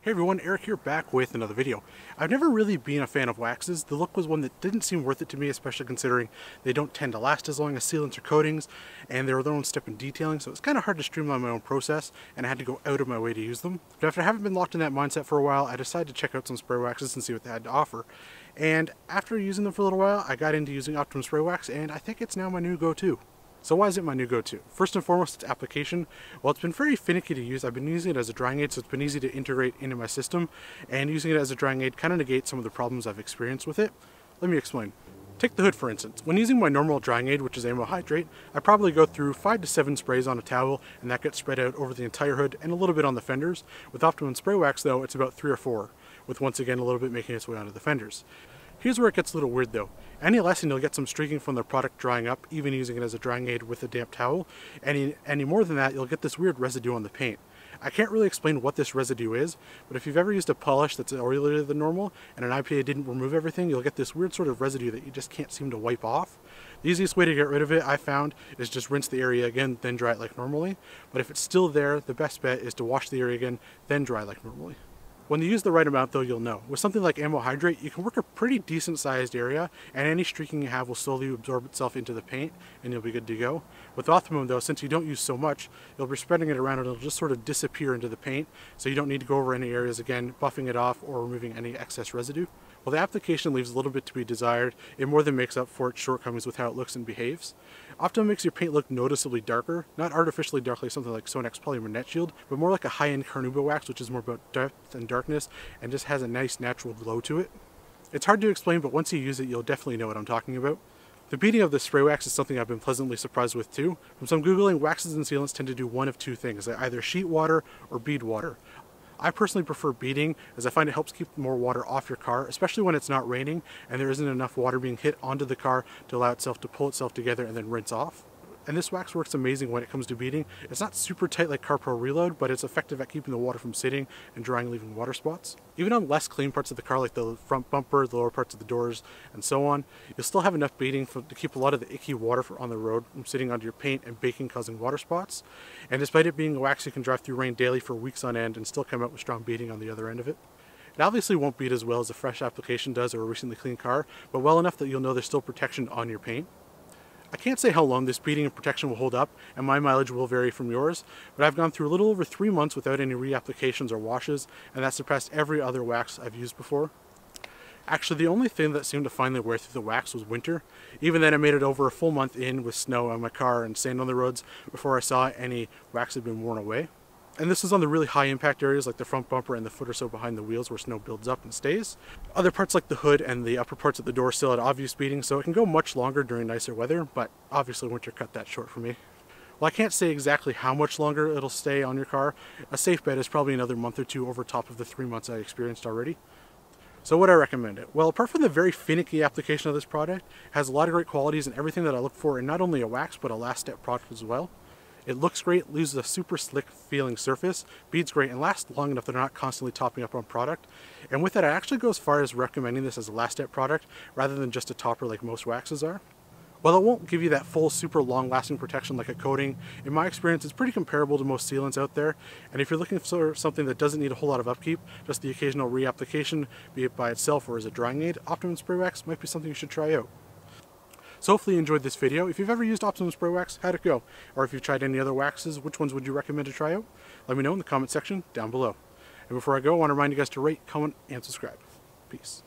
Hey everyone, Eric here back with another video. I've never really been a fan of waxes. The look was one that didn't seem worth it to me, especially considering they don't tend to last as long as sealants or coatings, and they're their own step in detailing, so it's kind of hard to streamline my own process, and I had to go out of my way to use them. But after having been locked in that mindset for a while, I decided to check out some spray waxes and see what they had to offer. And after using them for a little while, I got into using Optimum Spray Wax, and I think it's now my new go-to. So why is it my new go-to? First and foremost, its application. Well, it's been very finicky to use. I've been using it as a drying aid, so it's been easy to integrate into my system, and using it as a drying aid kind of negates some of the problems I've experienced with it. Let me explain. Take the hood for instance. When using my normal drying aid, which is ammo hydrate, I probably go through 5 to 7 sprays on a towel, and that gets spread out over the entire hood and a little bit on the fenders. With Optimum Spray Wax though, it's about 3 or 4, with once again a little bit making its way onto the fenders. Here's where it gets a little weird though. Any lesson you'll get some streaking from the product drying up, even using it as a drying aid with a damp towel. Any more than that, you'll get this weird residue on the paint. I can't really explain what this residue is, but if you've ever used a polish that's oilier than normal and an IPA didn't remove everything, you'll get this weird sort of residue that you just can't seem to wipe off. The easiest way to get rid of it, I found, is just rinse the area again, then dry it like normally. But if it's still there, the best bet is to wash the area again, then dry like normally. When you use the right amount though, you'll know. With something like ammo hydrate, you can work a pretty decent sized area, and any streaking you have will slowly absorb itself into the paint, and you'll be good to go. With Optimum though, since you don't use so much, you'll be spreading it around and it'll just sort of disappear into the paint, so you don't need to go over any areas again, buffing it off or removing any excess residue. While the application leaves a little bit to be desired, it more than makes up for its shortcomings with how it looks and behaves. Optimum makes your paint look noticeably darker, not artificially dark like something like Sonex Polymer Net Shield, but more like a high-end carnauba wax, which is more about depth and darkness, and just has a nice natural glow to it. It's hard to explain, but once you use it, you'll definitely know what I'm talking about. The beading of the spray wax is something I've been pleasantly surprised with too. From some Googling, waxes and sealants tend to do one of two things. They either sheet water or bead water. I personally prefer beading, as I find it helps keep more water off your car, especially when it's not raining and there isn't enough water being hit onto the car to allow itself to pull itself together and then rinse off. And this wax works amazing when it comes to beading. It's not super tight like CarPro Reload, but it's effective at keeping the water from sitting and drying, leaving water spots. Even on less clean parts of the car like the front bumper, the lower parts of the doors, and so on, you'll still have enough beading to keep a lot of the icky water on the road from sitting onto your paint and baking, causing water spots. And despite it being a wax you can drive through rain daily for weeks on end and still come out with strong beading on the other end of it. It obviously won't bead as well as a fresh application does or a recently cleaned car, but well enough that you'll know there's still protection on your paint. I can't say how long this beading and protection will hold up, and my mileage will vary from yours, but I've gone through a little over 3 months without any reapplications or washes, and that surpassed every other wax I've used before. Actually, the only thing that seemed to finally wear through the wax was winter. Even then, I made it over a full month in with snow on my car and sand on the roads before I saw any wax had been worn away. And this is on the really high impact areas like the front bumper and the foot or so behind the wheels where snow builds up and stays. Other parts like the hood and the upper parts of the door still had obvious beading, so it can go much longer during nicer weather, but obviously winter cut that short for me. Well, I can't say exactly how much longer it'll stay on your car. A safe bet is probably another month or two over top of the 3 months I experienced already. So would I recommend it? Well, apart from the very finicky application of this product, it has a lot of great qualities and everything that I look for in not only a wax but a last step product as well. It looks great, leaves a super slick feeling surface, beads great, and lasts long enough that they're not constantly topping up on product. And with that, I actually go as far as recommending this as a last step product rather than just a topper like most waxes are. While it won't give you that full super long lasting protection like a coating, in my experience it's pretty comparable to most sealants out there, and if you're looking for something that doesn't need a whole lot of upkeep, just the occasional reapplication, be it by itself or as a drying aid, Optimum Spray Wax might be something you should try out. So hopefully you enjoyed this video. If you've ever used Optimum Spray Wax, how'd it go? Or if you've tried any other waxes, which ones would you recommend to try out? Let me know in the comment section down below. And before I go, I want to remind you guys to rate, comment, and subscribe. Peace.